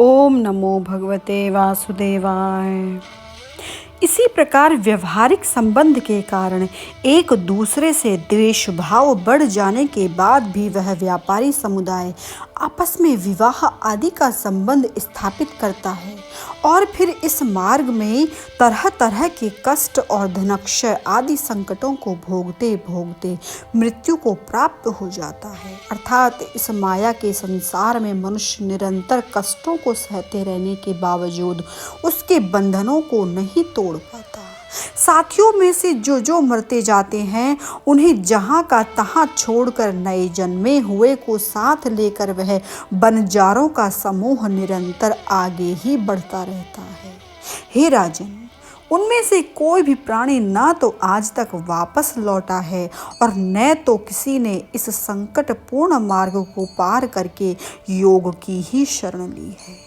ओम नमो भगवते वासुदेवाय। इसी प्रकार व्यवहारिक संबंध के कारण एक दूसरे से द्वेष भाव बढ़ जाने के बाद भी वह व्यापारी समुदाय आपस में विवाह आदि का संबंध स्थापित करता है और फिर इस मार्ग में तरह तरह के कष्ट और धनक्षय आदि संकटों को भोगते भोगते मृत्यु को प्राप्त हो जाता है। अर्थात इस माया के संसार में मनुष्य निरंतर कष्टों को सहते रहने के बावजूद उसके बंधनों को नहीं तोड़ पाता। साथियों में से जो मरते जाते हैं उन्हें जहां का तहां छोड़कर नए जन्मे हुए को साथ लेकर वह बनजारों का समूह निरंतर आगे ही बढ़ता रहता है। हे राजन, उनमें से कोई भी प्राणी ना तो आज तक वापस लौटा है और न तो किसी ने इस संकटपूर्ण मार्ग को पार करके योग की ही शरण ली है।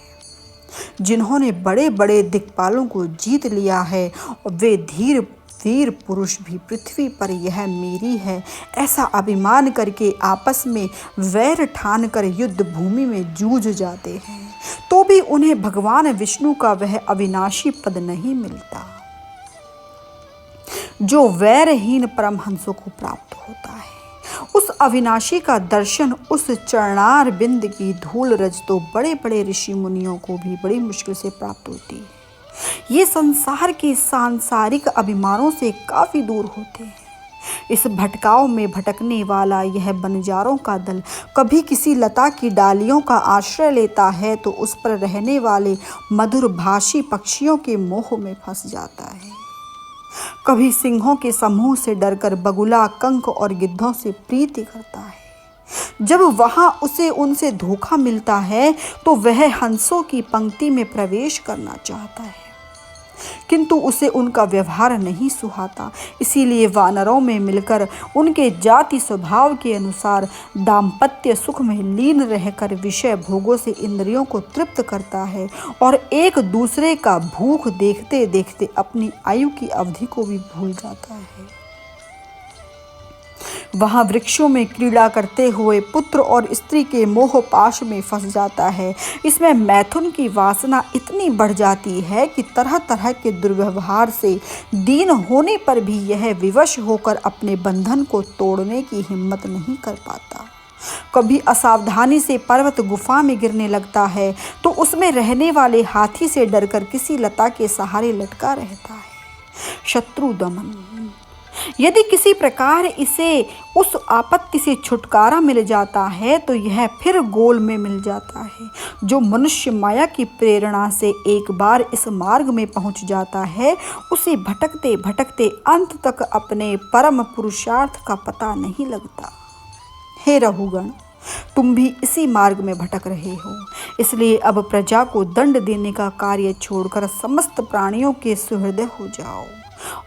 जिन्होंने बड़े बड़े दिक्पालों को जीत लिया है वे धीर वीर पुरुष भी पृथ्वी पर यह मेरी है ऐसा अभिमान करके आपस में वैर ठान कर युद्ध भूमि में जूझ जाते हैं तो भी उन्हें भगवान विष्णु का वह अविनाशी पद नहीं मिलता जो वैरहीन परमहंसों को प्राप्त होता है। उस अविनाशी का दर्शन, उस चरणार बिंद की धूल रज तो बड़े बड़े ऋषि मुनियों को भी बड़ी मुश्किल से प्राप्त होती है। ये संसार के सांसारिक अभिमानों से काफी दूर होते हैं। इस भटकाव में भटकने वाला यह बनजारों का दल कभी किसी लता की डालियों का आश्रय लेता है तो उस पर रहने वाले मधुर भाषी पक्षियों के मोह में फंस जाता है। कभी सिंहों के समूह से डरकर बगुला, कंक और गिद्धों से प्रीति करता है। जब वहां उसे उनसे धोखा मिलता है तो वह हंसों की पंक्ति में प्रवेश करना चाहता है, किंतु उसे उनका व्यवहार नहीं सुहाता। इसीलिए वानरों में मिलकर उनके जाति स्वभाव के अनुसार दाम्पत्य सुख में लीन रहकर विषय भोगों से इंद्रियों को तृप्त करता है और एक दूसरे का भूख देखते देखते अपनी आयु की अवधि को भी भूल जाता है। वहां वृक्षों में क्रीड़ा करते हुए पुत्र और स्त्री के मोह पाश में फंस जाता है। इसमें मैथुन की वासना इतनी बढ़ जाती है कि तरह तरह के दुर्व्यवहार से दीन होने पर भी यह विवश होकर अपने बंधन को तोड़ने की हिम्मत नहीं कर पाता। कभी असावधानी से पर्वत गुफा में गिरने लगता है तो उसमें रहने वाले हाथी से डरकर किसी लता के सहारे लटका रहता है। शत्रु दमन, यदि किसी प्रकार इसे उस आपत्ति से छुटकारा मिल जाता है तो यह फिर गोल में मिल जाता है। जो मनुष्य माया की प्रेरणा से एक बार इस मार्ग में पहुंच जाता है उसे भटकते भटकते अंत तक अपने परम पुरुषार्थ का पता नहीं लगता। हे रहुगण, तुम भी इसी मार्ग में भटक रहे हो, इसलिए अब प्रजा को दंड देने का कार्य छोड़कर समस्त प्राणियों के सुहृदय हो जाओ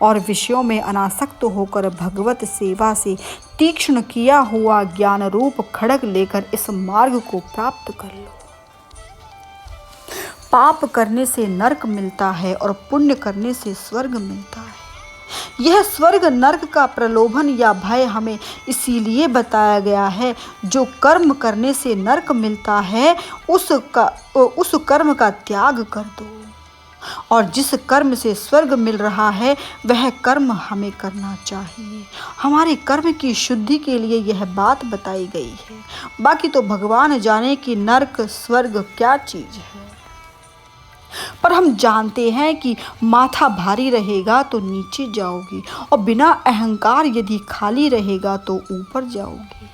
और विषयों में अनासक्त होकर भगवत सेवा से तीक्ष्ण किया हुआ ज्ञान रूप खड्ग लेकर इस मार्ग को प्राप्त कर लो। पाप करने से नरक मिलता है और पुण्य करने से स्वर्ग मिलता है। यह स्वर्ग नरक का प्रलोभन या भय हमें इसीलिए बताया गया है। जो कर्म करने से नरक मिलता है उस कर्म का त्याग कर दो और जिस कर्म से स्वर्ग मिल रहा है वह कर्म हमें करना चाहिए। हमारे कर्म की शुद्धि के लिए यह बात बताई गई है। बाकी तो भगवान जाने कि नरक स्वर्ग क्या चीज है, पर हम जानते हैं कि माथा भारी रहेगा तो नीचे जाओगी और बिना अहंकार यदि खाली रहेगा तो ऊपर जाओगी।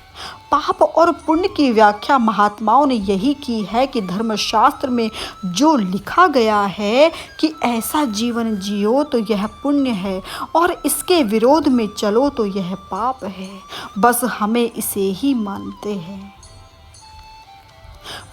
पाप और पुण्य की व्याख्या महात्माओं ने यही की है कि धर्मशास्त्र में जो लिखा गया है कि ऐसा जीवन जियो तो यह पुण्य है और इसके विरोध में चलो तो यह पाप है। बस हमें इसे ही मानते हैं।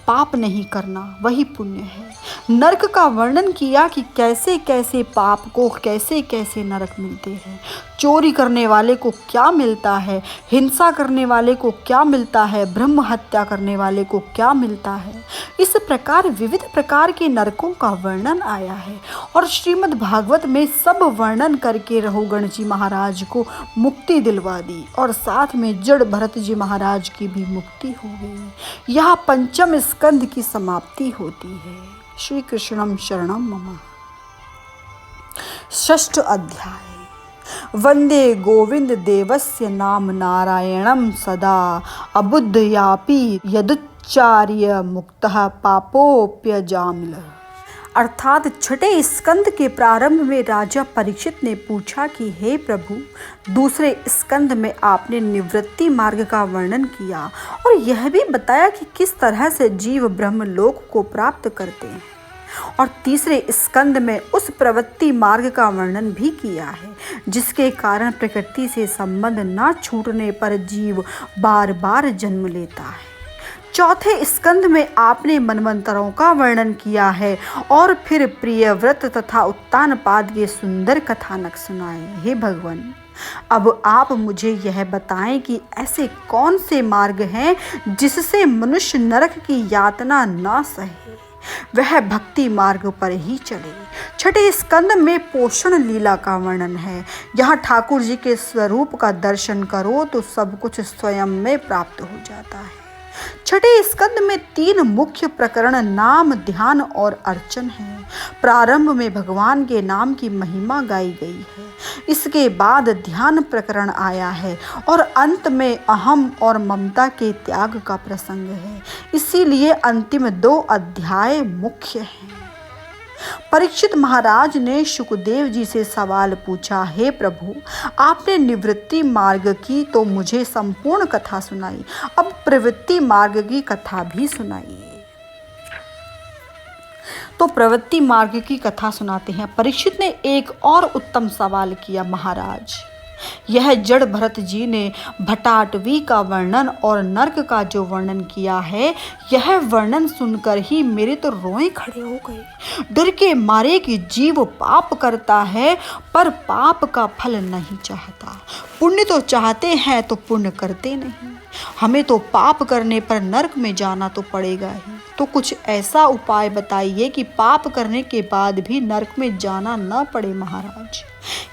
पाप नहीं करना वही पुण्य है। नरक का वर्णन किया कि कैसे कैसे पाप को कैसे कैसे नरक मिलते हैं। चोरी करने वाले को क्या मिलता है, हिंसा करने वाले को क्या मिलता है, ब्रह्म हत्या करने वाले को क्या मिलता है। इस प्रकार विविध प्रकार के नरकों का वर्णन आया है और श्रीमद् भागवत में सब वर्णन करके रघुगण जी महाराज को मुक्ति दिलवा दी और साथ में जड़ भरत जी महाराज की भी मुक्ति हो गई। यह पंचम स्कंद की समाप्ति होती है। श्री कृष्णम शरणम मम। षष्ठ अध्याय। वंदे गोविंद देवस्य नाम नारायणं सदा अबुद्धयापि यदुच्चार्य मुक्तः पापोप्यजामिलः। अर्थात छठे स्कंद के प्रारंभ में राजा परीक्षित ने पूछा कि हे प्रभु, दूसरे स्कंद में आपने निवृत्ति मार्ग का वर्णन किया और यह भी बताया कि किस तरह से जीव ब्रह्मलोक को प्राप्त करते हैं, और तीसरे स्कंद में उस प्रवृत्ति मार्ग का वर्णन भी किया है जिसके कारण प्रकृति से संबंध न छूटने पर जीव बार बार जन्म लेता है। चौथे स्कंद में आपने मनवंतरों का वर्णन किया है और फिर प्रियव्रत तथा उत्तानपाद के सुंदर कथानक सुनाए। हे भगवान, अब आप मुझे यह बताएं कि ऐसे कौन से मार्ग हैं जिससे मनुष्य नरक की यातना न सहे, वह भक्ति मार्ग पर ही चले। छठे स्कंद में पोषण लीला का वर्णन है। यहाँ ठाकुर जी के स्वरूप का दर्शन करो तो सब कुछ स्वयं में प्राप्त हो जाता है। छठे स्कंद में 3 मुख्य प्रकरण नाम, ध्यान और अर्चन हैं। प्रारंभ में भगवान के नाम की महिमा गाई गई है, इसके बाद ध्यान प्रकरण आया है और अंत में अहम और ममता के त्याग का प्रसंग है। इसीलिए अंतिम 2 अध्याय मुख्य हैं। परीक्षित महाराज ने शुकदेव जी से सवाल पूछा, हे प्रभु, आपने निवृत्ति मार्ग की तो मुझे संपूर्ण कथा सुनाई, अब प्रवृत्ति मार्ग की कथा भी सुनाइए। तो प्रवृत्ति मार्ग की कथा सुनाते हैं। परीक्षित ने एक और उत्तम सवाल किया, महाराज, यह जड़ भरत जी ने भटाटवी का वर्णन और नरक का जो वर्णन किया है, यह वर्णन सुनकर ही मेरे तो रोए खड़े हो गए। डर के मारे कि जीव पाप करता है पर पाप का फल नहीं चाहता, पुण्य तो चाहते हैं तो पुण्य करते नहीं। हमें तो पाप करने पर नरक में जाना तो पड़ेगा ही, तो कुछ ऐसा उपाय बताइए कि पाप करने के बाद भी नरक में जाना न पड़े। महाराज,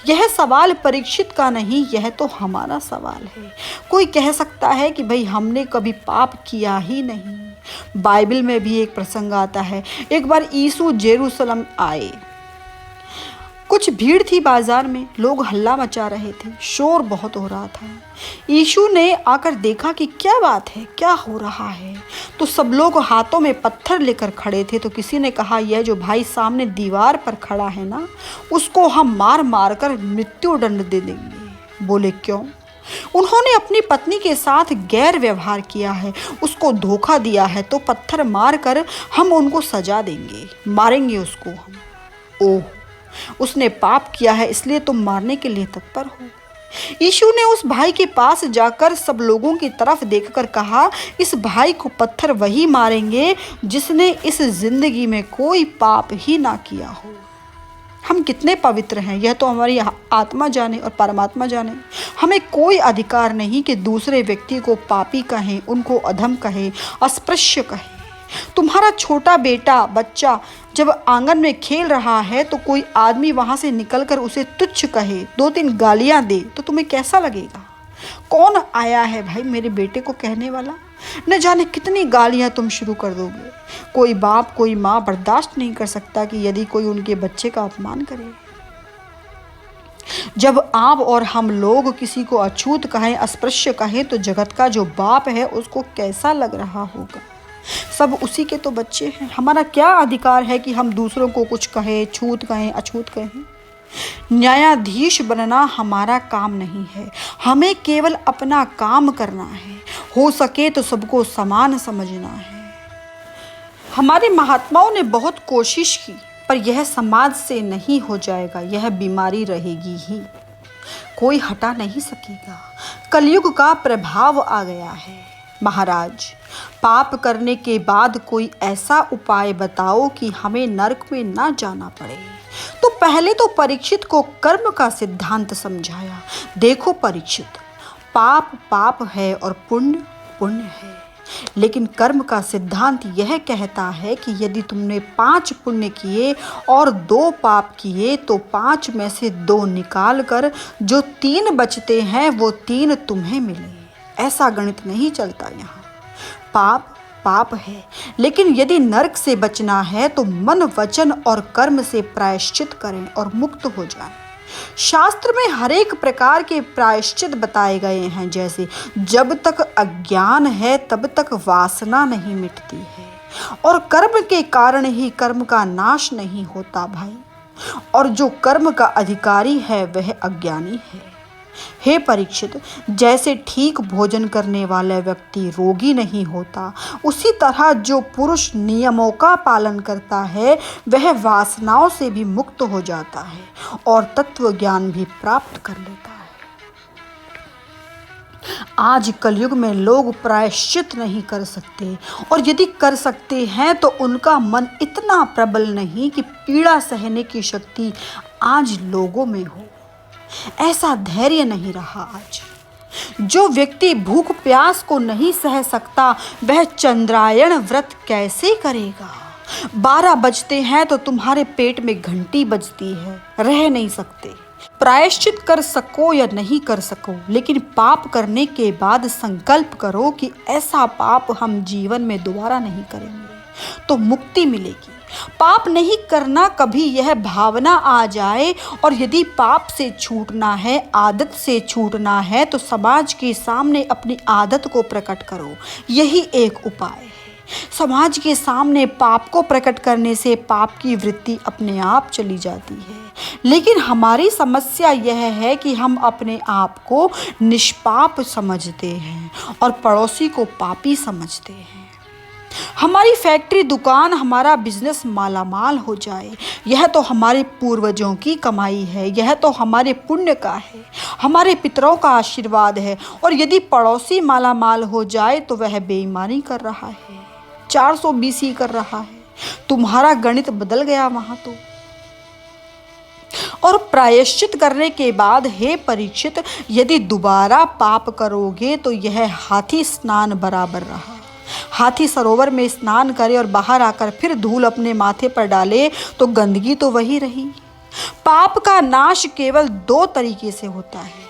यह सवाल परीक्षित का नहीं, यह तो हमारा सवाल है। कोई कह सकता है कि भाई हमने कभी पाप किया ही नहीं। बाइबल में भी एक प्रसंग आता है, एक बार यीशु जेरूसलम आए, कुछ भीड़ थी बाजार में, लोग हल्ला मचा रहे थे, शोर बहुत हो रहा था। यीशु ने आकर देखा कि क्या बात है, क्या हो रहा है। तो सब लोग हाथों में पत्थर लेकर खड़े थे। तो किसी ने कहा, यह जो भाई सामने दीवार पर खड़ा है ना, उसको हम मार मार कर मृत्यु दंड दे देंगे। बोले क्यों? उन्होंने अपनी पत्नी के साथ गैर व्यवहार किया है, उसको धोखा दिया है, तो पत्थर मार कर हम उनको सजा देंगे, मारेंगे उसको हम। ओह, उसने पाप किया है इसलिए तुम मारने के लिए तत्पर हो। यीशु ने उस भाई के पास जाकर सब लोगों की तरफ देखकर कहा, इस भाई को पत्थर वही मारेंगे जिसने इस जिंदगी में कोई पाप ही ना किया हो। हम कितने पवित्र हैं यह तो हमारी आत्मा जाने और परमात्मा जाने। हमें कोई अधिकार नहीं कि दूसरे व्यक्ति को पापी कहें, उनको अधम कहें, अस्पृश्य कहें। तुम्हारा छोटा बेटा बच्चा जब आंगन में खेल रहा है तो कोई आदमी वहां से निकलकर उसे तुच्छ कहे, 2-3 गालियां दे, तो तुम्हें कैसा लगेगा? कौन आया है भाई मेरे बेटे को कहने वाला? न जाने कितनी गालियां तुम शुरू कर दोगे। कोई बाप, कोई माँ बर्दाश्त नहीं कर सकता कि यदि कोई उनके बच्चे का अपमान करे। जब आप और हम लोग किसी को अछूत कहें, अस्पृश्य कहें, तो जगत का जो बाप है उसको कैसा लग रहा होगा। सब उसी के तो बच्चे हैं। हमारा क्या अधिकार है कि हम दूसरों को कुछ कहें, छूत कहें, अछूत कहें? न्यायाधीश बनना हमारा काम नहीं है, हमें केवल अपना काम करना है। हो सके तो सबको समान समझना है। हमारे महात्माओं ने बहुत कोशिश की, पर यह समाज से नहीं हो जाएगा, यह बीमारी रहेगी ही, कोई हटा नहीं सकेगा। कलयुग का प्रभाव आ गया है। महाराज, पाप करने के बाद कोई ऐसा उपाय बताओ कि हमें नरक में ना जाना पड़े। तो पहले तो परीक्षित को कर्म का सिद्धांत समझाया। देखो परीक्षित, पाप पाप है और पुण्य पुण्य है, लेकिन कर्म का सिद्धांत यह कहता है कि यदि तुमने 5 पुण्य किए और 2 पाप किए तो 5 में से 2 निकाल कर जो 3 बचते हैं वो 3 तुम्हें मिले। ऐसा गणित नहीं चलता यहाँ। पाप पाप है, लेकिन यदि नरक से बचना है तो मन, वचन और कर्म से प्रायश्चित करें और मुक्त हो जाएं। शास्त्र में हर एक प्रकार के प्रायश्चित बताए गए हैं, जैसे जब तक अज्ञान है तब तक वासना नहीं मिटती है, और कर्म के कारण ही कर्म का नाश नहीं होता भाई, और जो कर्म का अधिकारी है वह अज्ञानी है। हे परीक्षित, जैसे ठीक भोजन करने वाला व्यक्ति रोगी नहीं होता, उसी तरह जो पुरुष नियमों का पालन करता है वह वासनाओं से भी मुक्त हो जाता है और तत्व ज्ञान भी प्राप्त कर लेता है। आज कलयुग में लोग प्रायश्चित नहीं कर सकते, और यदि कर सकते हैं तो उनका मन इतना प्रबल नहीं कि पीड़ा सहने की शक्ति आज लोगों में हो। ऐसा धैर्य नहीं रहा आज। जो व्यक्ति भूख प्यास को नहीं सह सकता वह चंद्रायण व्रत कैसे करेगा? 12 बजते हैं तो तुम्हारे पेट में घंटी बजती है, रह नहीं सकते। प्रायश्चित कर सको या नहीं कर सको, लेकिन पाप करने के बाद संकल्प करो कि ऐसा पाप हम जीवन में दोबारा नहीं करेंगे, तो मुक्ति मिलेगी। पाप नहीं करना कभी यह भावना आ जाए, और यदि पाप से छूटना है, आदत से छूटना है, तो समाज के सामने अपनी आदत को प्रकट करो, यही एक उपाय है। समाज के सामने पाप को प्रकट करने से पाप की वृत्ति अपने आप चली जाती है, लेकिन हमारी समस्या यह है कि हम अपने आप को निष्पाप समझते हैं और पड़ोसी को पापी समझते हैं। हमारी फैक्ट्री, दुकान, हमारा बिजनेस मालामाल हो जाए, यह तो हमारे पूर्वजों की कमाई है, यह तो हमारे पुण्य का है, हमारे पितरों का आशीर्वाद है, और यदि पड़ोसी मालामाल हो जाए तो वह बेईमानी कर रहा है, 420 कर रहा है। तुम्हारा गणित बदल गया वहां तो। और प्रायश्चित करने के बाद हे परीक्षित, यदि दोबारा पाप करोगे तो यह हाथी स्नान बराबर रहा। हाथी सरोवर में स्नान करे और बाहर आकर फिर धूल अपने माथे पर डाले तो गंदगी तो वही रही। पाप का नाश केवल 2 तरीके से होता है,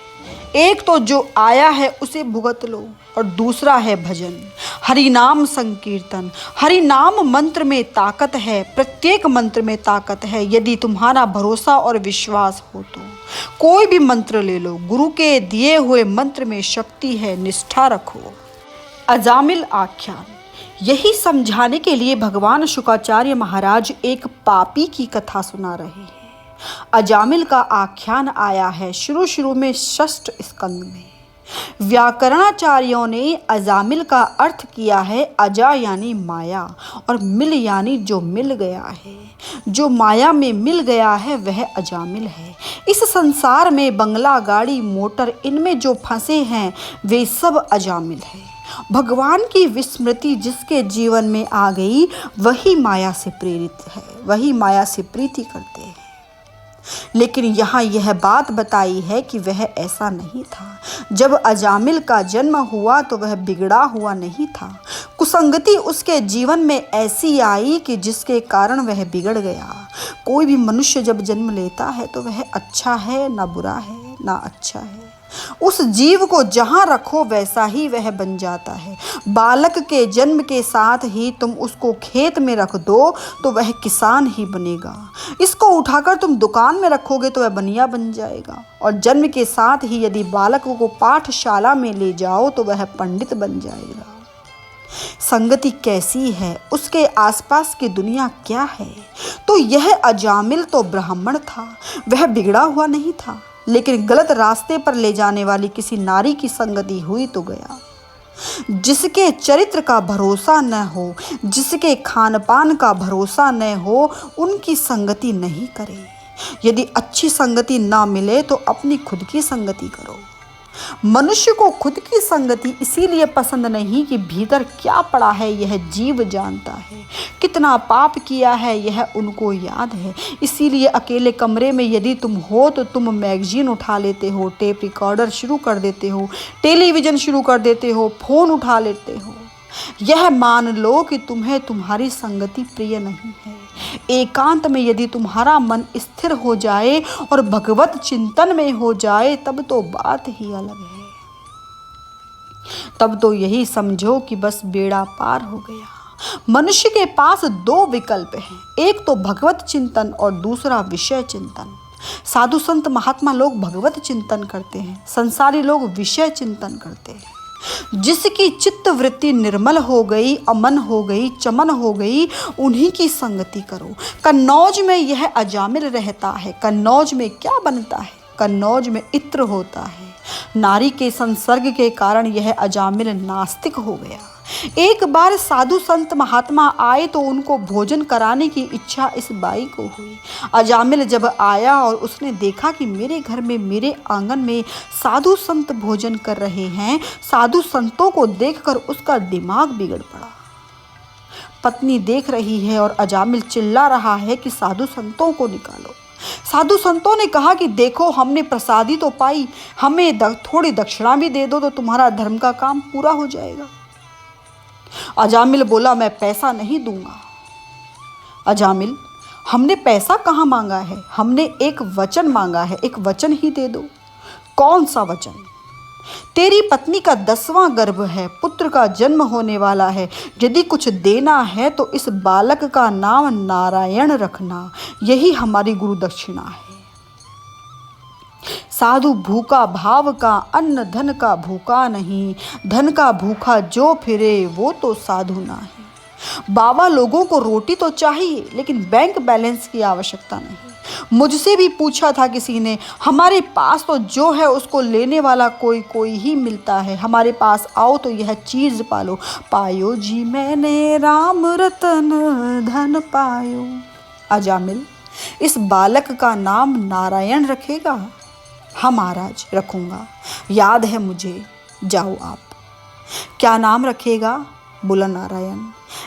एक तो जो आया है उसे भुगत लो, और दूसरा है भजन, हरि नाम संकीर्तन। हरि नाम मंत्र में ताकत है, प्रत्येक मंत्र में ताकत है। यदि तुम्हारा भरोसा और विश्वास हो तो कोई भी मंत्र ले लो, गुरु के दिए हुए मंत्र में शक्ति है, निष्ठा रखो। अजामिल आख्यान, यही समझाने के लिए भगवान शुक्राचार्य महाराज एक पापी की कथा सुना रहे हैं। अजामिल का आख्यान आया है शुरू में 6ठ स्कंद में। व्याकरणाचार्यों ने अजामिल का अर्थ किया है अजा यानी माया, और मिल यानी जो मिल गया है। जो माया में मिल गया है वह अजामिल है। इस संसार में बंगला, गाड़ी, मोटर, इनमें जो फंसे हैं वे सब अजामिल है। भगवान की विस्मृति जिसके जीवन में आ गई वही माया से प्रेरित है, वही माया से प्रीति करते हैं। लेकिन यहाँ यह बात बताई है कि वह ऐसा नहीं था। जब अजामिल का जन्म हुआ तो वह बिगड़ा हुआ नहीं था। कुसंगति उसके जीवन में ऐसी आई कि जिसके कारण वह बिगड़ गया। कोई भी मनुष्य जब जन्म लेता है तो वह अच्छा है ना बुरा है ना अच्छा है। उस जीव को जहाँ रखो वैसा ही वह बन जाता है। बालक के जन्म के साथ ही तुम उसको खेत में रख दो तो वह किसान ही बनेगा। इसको उठाकर तुम दुकान में रखोगे तो वह बनिया बन जाएगा। और जन्म के साथ ही यदि बालक को पाठशाला में ले जाओ तो वह पंडित बन जाएगा। संगति कैसी है, उसके आसपास की दुनिया क्या है। तो यह अजामिल तो ब्राह्मण था, वह बिगड़ा हुआ नहीं था, लेकिन गलत रास्ते पर ले जाने वाली किसी नारी की संगति हुई तो गया। जिसके चरित्र का भरोसा न हो, जिसके खान पान का भरोसा न हो, उनकी संगति नहीं करे। यदि अच्छी संगति ना मिले तो अपनी खुद की संगति करो। मनुष्य को खुद की संगति इसीलिए पसंद नहीं कि भीतर क्या पड़ा है यह जीव जानता है, कितना पाप किया है यह उनको याद है। इसीलिए अकेले कमरे में यदि तुम हो तो तुम मैगजीन उठा लेते हो, टेप रिकॉर्डर शुरू कर देते हो, टेलीविज़न शुरू कर देते हो, फ़ोन उठा लेते हो। यह मान लो कि तुम्हें तुम्हारी संगति प्रिय नहीं है। एकांत में यदि तुम्हारा मन स्थिर हो जाए और भगवत चिंतन में हो जाए तब तो बात ही अलग है। तब तो यही समझो कि बस बेड़ा पार हो गया। मनुष्य के पास दो विकल्प हैं, एक तो भगवत चिंतन और दूसरा विषय चिंतन। साधु संत महात्मा लोग भगवत चिंतन करते हैं, संसारी लोग विषय चिंतन करते हैं। जिसकी चित्त वृत्ति निर्मल हो गई, अमन हो गई, चमन हो गई, उन्हीं की संगति करो। कन्नौज में यह अजामिल रहता है। कन्नौज में क्या बनता है? कन्नौज में इत्र होता है। नारी के संसर्ग के कारण यह अजामिल नास्तिक हो गया। एक बार साधु संत महात्मा आए तो उनको भोजन कराने की इच्छा इस बाई को हुई। अजामिल जब आया और उसने देखा कि मेरे घर में, मेरे आंगन में साधु संत भोजन कर रहे हैं, साधु संतों को देखकर उसका दिमाग बिगड़ पड़ा। पत्नी देख रही है और अजामिल चिल्ला रहा है कि साधु संतों को निकालो। साधु संतों ने कहा कि देखो, हमने प्रसादी तो पाई, हमें थोड़ी दक्षिणा भी दे दो तो तुम्हारा धर्म का काम पूरा हो जाएगा। अजामिल बोला, मैं पैसा नहीं दूंगा। अजामिल, हमने पैसा कहाँ मांगा है? हमने एक वचन मांगा है, एक वचन ही दे दो। कौन सा वचन? तेरी पत्नी का 10वां गर्भ है, पुत्र का जन्म होने वाला है। यदि कुछ देना है तो इस बालक का नाम नारायण रखना, यही हमारी गुरु दक्षिणा है। साधु भूखा भाव का, अन्न धन का भूखा नहीं। धन का भूखा जो फिरे वो तो साधु नहीं। बाबा लोगों को रोटी तो चाहिए, लेकिन बैंक बैलेंस की आवश्यकता नहीं। मुझसे भी पूछा था किसी ने, हमारे पास तो जो है उसको लेने वाला कोई ही मिलता है। हमारे पास आओ तो यह चीज पालो। पायो जी मैंने राम रतन धन पायो। अजामिल, इस बालक का नाम नारायण रखेगा? हाँ महाराज, रखूंगा, याद है मुझे। जाओ आप। क्या नाम रखेगा? बोला नारायण।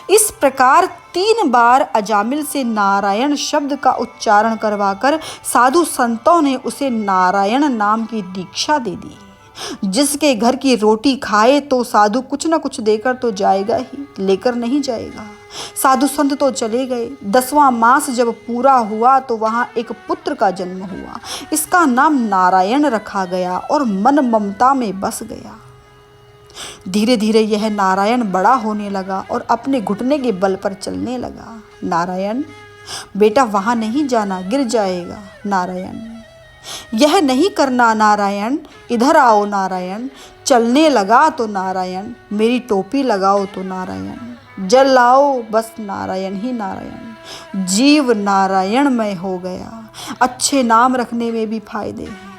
इस प्रकार 3 बार अजामिल से नारायण शब्द का उच्चारण करवाकर साधु संतों ने उसे नारायण नाम की दीक्षा दे दी। जिसके घर की रोटी खाए तो साधु कुछ न कुछ देकर तो जाएगा ही, लेकर नहीं जाएगा। साधु संत तो चले गए। 10वां मास जब पूरा हुआ तो वहां एक पुत्र का जन्म हुआ। इसका नाम नारायण रखा गया और मन ममता में बस गया। धीरे धीरे यह नारायण बड़ा होने लगा और अपने घुटने के बल पर चलने लगा। नारायण, बेटा वहां नहीं जाना, गिर जाएगा। नारायण, यह नहीं करना। नारायण, इधर आओ। नारायण, चलने लगा तो नारायण, मेरी टोपी लगाओ तो नारायण, जल लाओ, बस नारायण ही नारायण। जीव नारायणमय हो गया। अच्छे नाम रखने में भी फायदे हैं।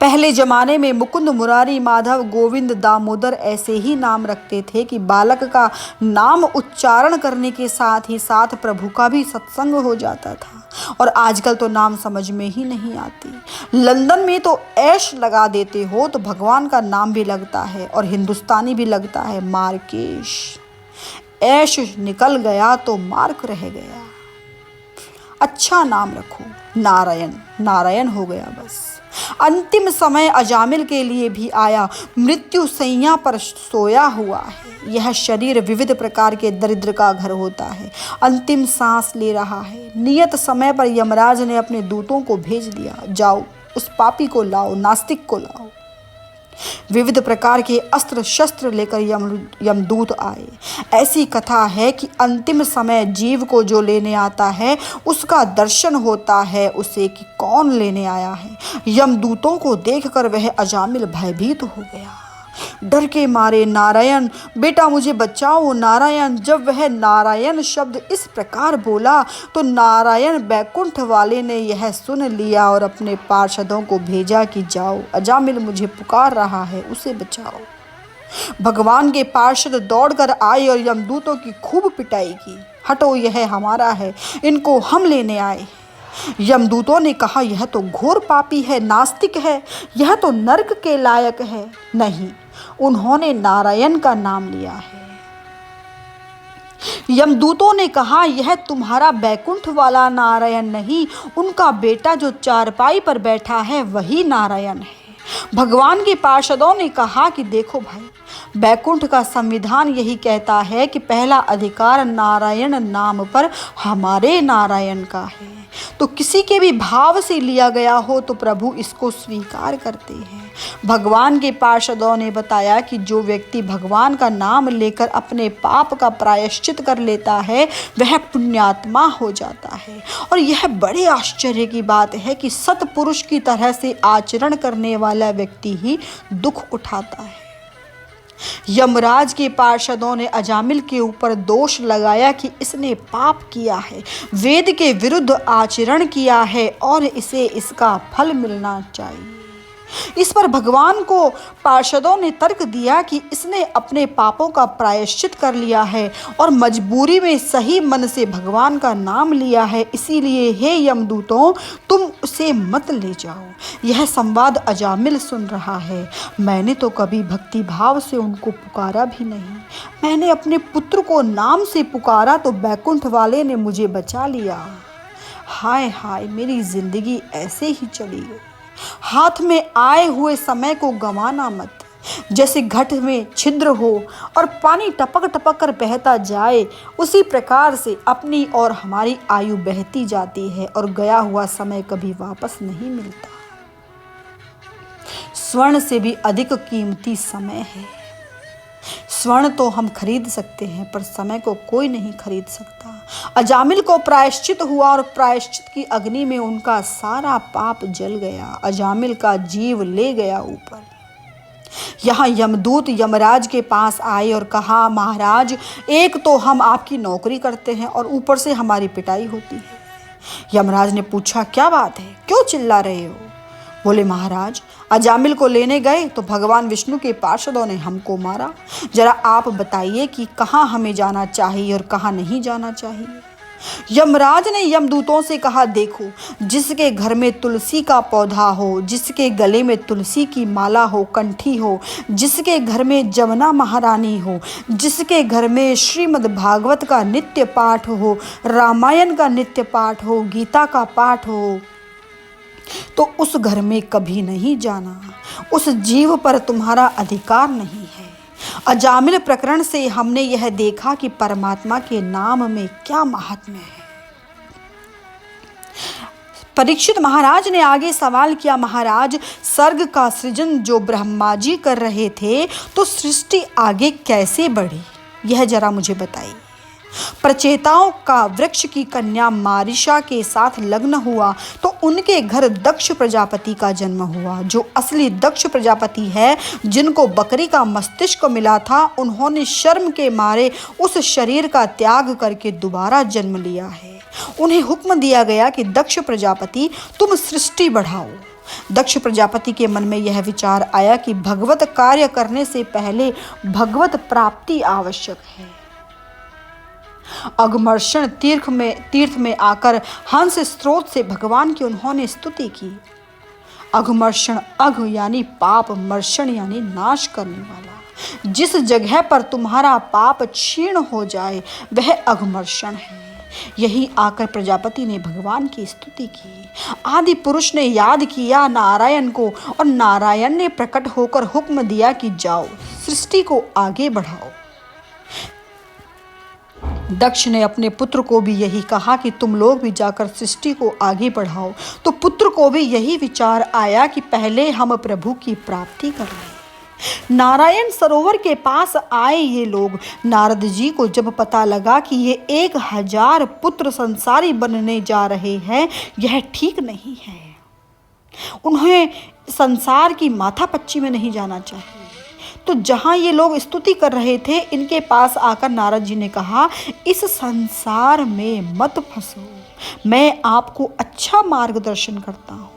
पहले जमाने में मुकुंद, मुरारी, माधव, गोविंद, दामोदर ऐसे ही नाम रखते थे कि बालक का नाम उच्चारण करने के साथ ही साथ प्रभु का भी सत्संग हो जाता था। और आजकल तो नाम समझ में ही नहीं आती। लंदन में तो ऐश लगा देते हो तो भगवान का नाम भी लगता है और हिंदुस्तानी भी लगता है, मार्केश। ऐश निकल गया तो मार्क रह गया। अच्छा नाम रखो, नारायण। नारायण हो गया बस। अंतिम समय अजामिल के लिए भी आया। मृत्यु सैया पर सोया हुआ है। यह शरीर विविध प्रकार के दरिद्र का घर होता है। अंतिम सांस ले रहा है। नियत समय पर यमराज ने अपने दूतों को भेज दिया, जाओ उस पापी को लाओ, नास्तिक को लाओ। विविध प्रकार के अस्त्र शस्त्र लेकर यमदूत आए। ऐसी कथा है कि अंतिम समय जीव को जो लेने आता है उसका दर्शन होता है उसे कि कौन लेने आया है। यमदूतों को देखकर वह अजामिल भयभीत हो गया। डर के मारे, नारायण बेटा मुझे बचाओ, नारायण। जब वह नारायण शब्द इस प्रकार बोला तो नारायण बैकुंठ वाले ने यह सुन लिया और अपने पार्षदों को भेजा कि जाओ, अजामिल मुझे पुकार रहा है, उसे बचाओ। भगवान के पार्षद दौड़कर आए और यमदूतों की खूब पिटाई की। हटो, यह हमारा है, इनको हम लेने आए। यमदूतों ने कहा, यह तो घोर पापी है, नास्तिक है, यह तो नरक के लायक है। नहीं, उन्होंने नारायण का नाम लिया है। यमदूतों ने कहा, यह तुम्हारा बैकुंठ वाला नारायण नहीं, उनका बेटा जो चारपाई पर बैठा है वही नारायण है। भगवान के पार्षदों ने कहा कि देखो भाई, बैकुंठ का संविधान यही कहता है कि पहला अधिकार नारायण नाम पर हमारे नारायण का है। तो किसी के भी भाव से लिया गया हो तो प्रभु इसको स्वीकार करते हैं। भगवान के पार्षदों ने बताया कि जो व्यक्ति भगवान का नाम लेकर अपने पाप का प्रायश्चित कर लेता है वह पुण्यात्मा हो जाता है। और यह बड़े आश्चर्य की बात है कि सत्पुरुष की तरह से आचरण करने वाला व्यक्ति ही दुख उठाता है। यमराज के पार्षदों ने अजामिल के ऊपर दोष लगाया कि इसने पाप किया है, वेद के विरुद्ध आचरण किया है और इसे इसका फल मिलना चाहिए। इस पर भगवान को पार्षदों ने तर्क दिया कि इसने अपने पापों का प्रायश्चित कर लिया है और मजबूरी में सही मन से भगवान का नाम लिया है, इसीलिए हे यमदूतों तुम उसे मत ले जाओ। यह संवाद अजामिल सुन रहा है। मैंने तो कभी भक्ति भाव से उनको पुकारा भी नहीं। मैंने अपने पुत्र को नाम से पुकारा तो बैकुंठ वाले ने मुझे बचा लिया। हाय हाय, मेरी जिंदगी ऐसे ही चली गई। हाथ में आए हुए समय को गंवाना मत। जैसे घट में छिद्र हो और पानी टपक टपक कर बहता जाए, उसी प्रकार से अपनी और हमारी आयु बहती जाती है और गया हुआ समय कभी वापस नहीं मिलता। स्वर्ण से भी अधिक कीमती समय है। स्वर्ण तो हम खरीद सकते हैं पर समय को कोई नहीं खरीद सकता। अजामिल को प्रायश्चित हुआ और प्रायश्चित की अग्नि में उनका सारा पाप जल गया। अजामिल का जीव ले गया ऊपर। यहाँ यमदूत यमराज के पास आए और कहा, महाराज, एक तो हम आपकी नौकरी करते हैं और ऊपर से हमारी पिटाई होती है। यमराज ने पूछा, क्या बात है, क्यों चिल्ला रहे हो? बोले, महाराज, अजामिल को लेने गए तो भगवान विष्णु के पार्षदों ने हमको मारा। जरा आप बताइए कि कहाँ हमें जाना चाहिए और कहाँ नहीं जाना चाहिए। यमराज ने यमदूतों से कहा, देखो, जिसके घर में तुलसी का पौधा हो, जिसके गले में तुलसी की माला हो, कंठी हो, जिसके घर में जमुना महारानी हो, जिसके घर में श्रीमद् भागवत का नित्य पाठ हो, रामायण का नित्य पाठ हो, गीता का पाठ हो, तो उस घर में कभी नहीं जाना। उस जीव पर तुम्हारा अधिकार नहीं है। अजामिल प्रकरण से हमने यह देखा कि परमात्मा के नाम में क्या महात्म्य है। परीक्षित महाराज ने आगे सवाल किया, महाराज, स्वर्ग का सृजन जो ब्रह्मा जी कर रहे थे तो सृष्टि आगे कैसे बढ़ी, यह जरा मुझे बताइए। प्रचेताओं का वृक्ष की कन्या मारिशा के साथ लग्न हुआ तो उनके घर दक्ष प्रजापति का जन्म हुआ। जो असली दक्ष प्रजापति है, जिनको बकरी का मस्तिष्क मिला था, उन्होंने शर्म के मारे उस शरीर का त्याग करके दोबारा जन्म लिया है। उन्हें हुक्म दिया गया कि दक्ष प्रजापति, तुम सृष्टि बढ़ाओ। दक्ष प्रजापति के मन में यह विचार आया कि भगवत कार्य करने से पहले भगवत प्राप्ति आवश्यक है। अघमर्षण तीर्थ में आकर हंस स्रोत से भगवान की उन्होंने स्तुति की। अघमर्षण, अघ यानी पाप, मर्षण यानी नाश करने वाला। जिस जगह पर तुम्हारा पाप क्षीण हो जाए वह अघमर्षण है। यही आकर प्रजापति ने भगवान की स्तुति की। आदि पुरुष ने याद किया नारायण को और नारायण ने प्रकट होकर हुक्म दिया कि जाओ, सृष्टि को आगे बढ़ाओ। दक्ष ने अपने पुत्र को भी यही कहा कि तुम लोग भी जाकर सृष्टि को आगे बढ़ाओ। तो पुत्र को भी यही विचार आया कि पहले हम प्रभु की प्राप्ति कर लें। नारायण सरोवर के पास आए ये लोग। नारद जी को जब पता लगा कि ये 1000 पुत्र संसारी बनने जा रहे हैं, यह ठीक नहीं है। उन्हें संसार की माथापच्ची में नहीं जाना चाहिए। तो जहाँ ये लोग स्तुति कर रहे थे, इनके पास आकर नारद जी ने कहा, इस संसार में मत फंसो, मैं आपको अच्छा मार्गदर्शन करता हूँ।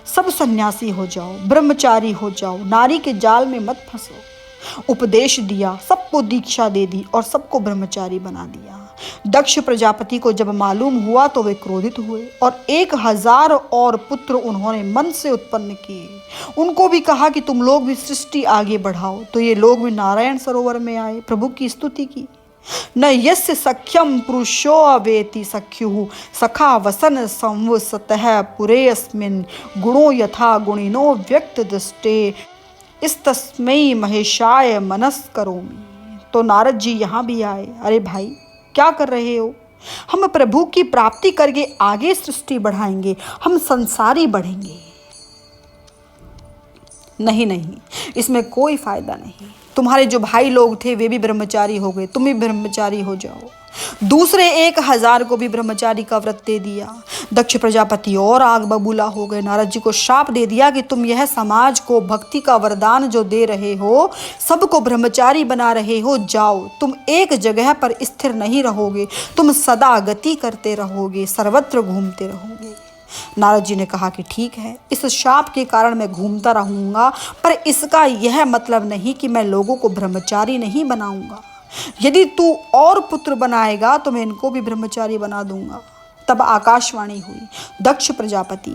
सब सन्यासी हो जाओ, ब्रह्मचारी हो जाओ, नारी के जाल में मत फंसो। उपदेश दिया, सबको दीक्षा दे दी और सबको ब्रह्मचारी बना दिया। दक्ष प्रजापति को जब मालूम हुआ तो वे क्रोधित हुए और 1000 और पुत्र उन्होंने मन से उत्पन्न किए। उनको भी कहा कि तुम लोग भी सृष्टि आगे बढ़ाओ। तो ये लोग भी नारायण सरोवर में आए, प्रभु की स्तुति की। न यस्य सख्यम पुरुषो अवेति सख्युः सखा वसन संवसतः पुरेऽस्मिन् गुणो यथा गुणिनो व्यक्त दृष्टे इस्तस्मै महेशाय मनस करोमि। तो नारद जी यहाँ भी आए। अरे भाई, क्या कर रहे हो? हम प्रभु की प्राप्ति करके आगे सृष्टि बढ़ाएंगे, हम संसारी बढ़ेंगे। नहीं नहीं, इसमें कोई फायदा नहीं। तुम्हारे जो भाई लोग थे वे भी ब्रह्मचारी हो गए, तुम भी ब्रह्मचारी हो जाओ। दूसरे 1000 को भी ब्रह्मचारी का व्रत दे दिया। दक्ष प्रजापति और आग बबूला हो गए। नारद जी को शाप दे दिया कि तुम यह समाज को भक्ति का वरदान जो दे रहे हो, सबको ब्रह्मचारी बना रहे हो, जाओ तुम एक जगह पर स्थिर नहीं रहोगे, तुम सदा गति करते रहोगे, सर्वत्र घूमते रहोगे। नारद जी ने कहा कि ठीक है, इस शाप के कारण मैं घूमता रहूंगा, पर इसका यह मतलब नहीं कि मैं लोगों को ब्रह्मचारी नहीं बनाऊंगा। यदि तू और पुत्र बनाएगा तो मैं इनको भी ब्रह्मचारी बना दूंगा। तब आकाशवाणी हुई, दक्ष प्रजापति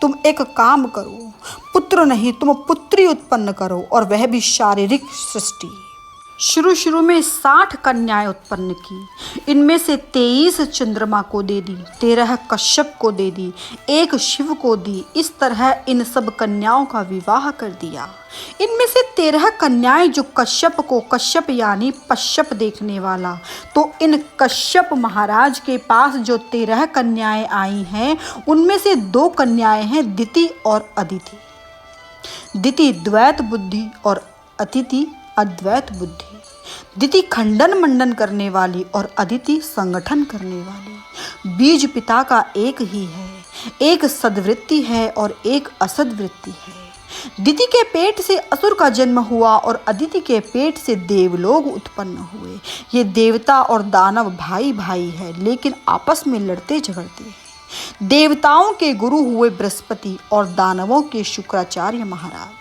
तुम एक काम करो, पुत्र नहीं तुम पुत्री उत्पन्न करो, और वह भी शारीरिक सृष्टि। शुरू में 60 कन्याएं उत्पन्न की। इनमें से 23 चंद्रमा को दे दी, 13 कश्यप को दे दी, 1 शिव को दी। इस तरह इन सब कन्याओं का विवाह कर दिया। इनमें से 13 कन्याएं जो कश्यप को, कश्यप यानी पश्यप देखने वाला, तो इन कश्यप महाराज के पास जो 13 कन्याएं आई हैं, उनमें से 2 कन्याएं हैं दिति और अदिति। दिति द्वैत बुद्धि और अदिति अद्वैत बुद्धि। दिति खंडन मंडन करने वाली और अदिति संगठन करने वाली। बीज पिता का एक ही है, एक सद्वृत्ति है और एक असद्वृत्ति है। दिति के पेट से असुर का जन्म हुआ और अदिति के पेट से देवलोग उत्पन्न हुए। ये देवता और दानव भाई भाई है, लेकिन आपस में लड़ते झगड़ते हैं। देवताओं के गुरु हुए बृहस्पति और दानवों के शुक्राचार्य महाराज।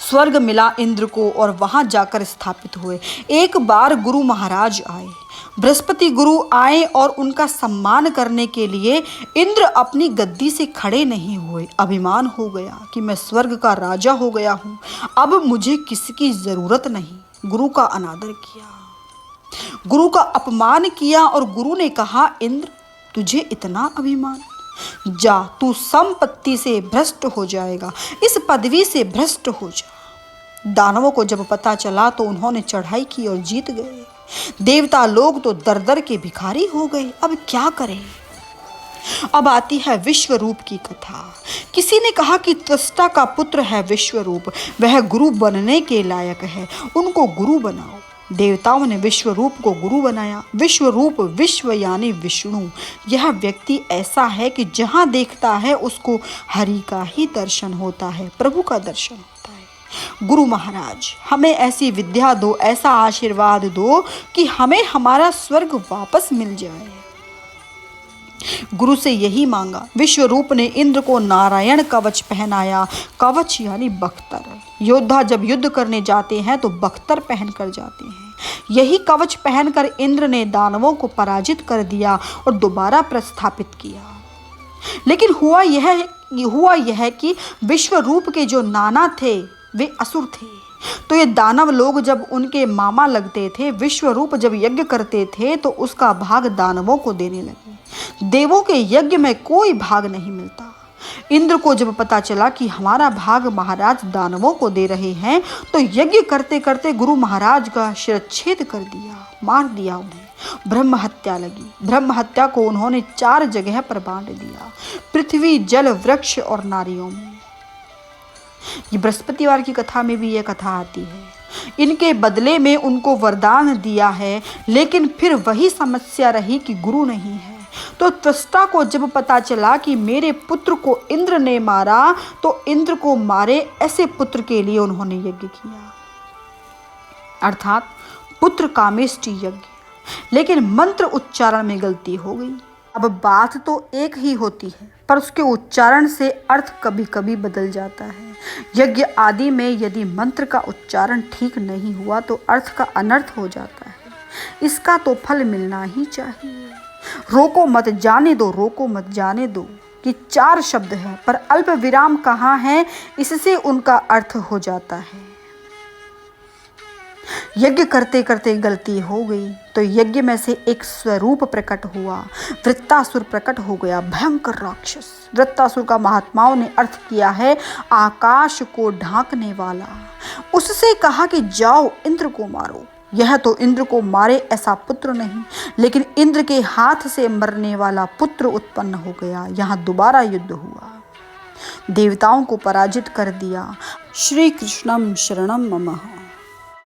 स्वर्ग मिला इंद्र को और वहां जाकर स्थापित हुए। एक बार गुरु महाराज आए, बृहस्पति गुरु आए और उनका सम्मान करने के लिए इंद्र अपनी गद्दी से खड़े नहीं हुए। अभिमान हो गया कि मैं स्वर्ग का राजा हो गया हूं, अब मुझे किसी जरूरत नहीं। गुरु का अनादर किया, गुरु का अपमान किया और गुरु ने कहा, इंद्र तुझे इतना अभिमान, जा तू संपत्ति से भ्रष्ट हो जाएगा, इस पदवी से भ्रष्ट हो जा। दानवों को जब पता चला तो उन्होंने चढ़ाई की और जीत गए। देवता लोग तो दर दर के भिखारी हो गए। अब क्या करें? अब आती है विश्वरूप की कथा। किसी ने कहा कि त्वष्टा का पुत्र है विश्वरूप, वह गुरु बनने के लायक है, उनको गुरु बनाओ। देवताओं ने विश्वरूप को गुरु बनाया। विश्वरूप विश्व यानी विष्णु। यह व्यक्ति ऐसा है कि जहाँ देखता है उसको हरि का ही दर्शन होता है, प्रभु का दर्शन होता है। गुरु महाराज हमें ऐसी विद्या दो, ऐसा आशीर्वाद दो कि हमें हमारा स्वर्ग वापस मिल जाए। गुरु से यही मांगा। विश्वरूप ने इंद्र को नारायण कवच पहनाया। कवच यानी बख्तर। योद्धा जब युद्ध करने जाते हैं तो बख्तर पहनकर जाते हैं। यही कवच पहनकर इंद्र ने दानवों को पराजित कर दिया और दोबारा प्रस्थापित किया। लेकिन हुआ यह कि विश्वरूप के जो नाना थे वे असुर थे। तो ये दानव लोग जब उनके मामा लगते थे, विश्वरूप जब यज्ञ करते थे तो उसका भाग दानवों को देने लगे। देवों के यज्ञ में कोई भाग नहीं मिलता। इंद्र को जब पता चला कि हमारा भाग महाराज दानवों को दे रहे हैं, तो यज्ञ करते करते गुरु महाराज का शिरच्छेद कर दिया, मार दिया उन्हें। ब्रह्म हत्या लगी। ब्रह्म हत्या को उन्होंने 4 जगह पर बांट दिया, पृथ्वी, जल, वृक्ष और नारियों में। ये बृहस्पतिवार की कथा में भी यह कथा आती है। इनके बदले में उनको वरदान दिया है, लेकिन फिर वही समस्या रही कि गुरु नहीं है। तो त्वष्टा को जब पता चला कि मेरे पुत्र को इंद्र ने मारा, तो इंद्र को मारे ऐसे पुत्र के लिए उन्होंने यज्ञ किया, अर्थात पुत्र कामेष्टि यज्ञ। लेकिन मंत्र उच्चारण में गलती हो गई। अब बात तो एक ही होती है, पर उसके उच्चारण से अर्थ कभी कभी बदल जाता है। यज्ञ आदि में यदि मंत्र का उच्चारण ठीक नहीं हुआ तो अर्थ का अनर्थ हो जाता है। इसका तो फल मिलना ही चाहिए। रोको मत जाने दो, रोको मत जाने दो कि 4 शब्द है, पर अल्प विराम कहाँ है, इससे उनका अर्थ हो जाता है। यज्ञ करते करते गलती हो गई तो यज्ञ में से एक स्वरूप प्रकट हुआ। वृत्तासुर प्रकट हो गया, भयंकर राक्षस। वृत्तासुर का महात्माओं ने अर्थ किया है आकाश को ढांकने वाला। उससे कहा कि जाओ इंद्र को मारो। यह तो इंद्र को मारे ऐसा पुत्र नहीं, लेकिन इंद्र के हाथ से मरने वाला पुत्र उत्पन्न हो गया। यहाँ दोबारा युद्ध हुआ। देवताओं को पराजित कर दिया। श्री कृष्णम शरणम मम।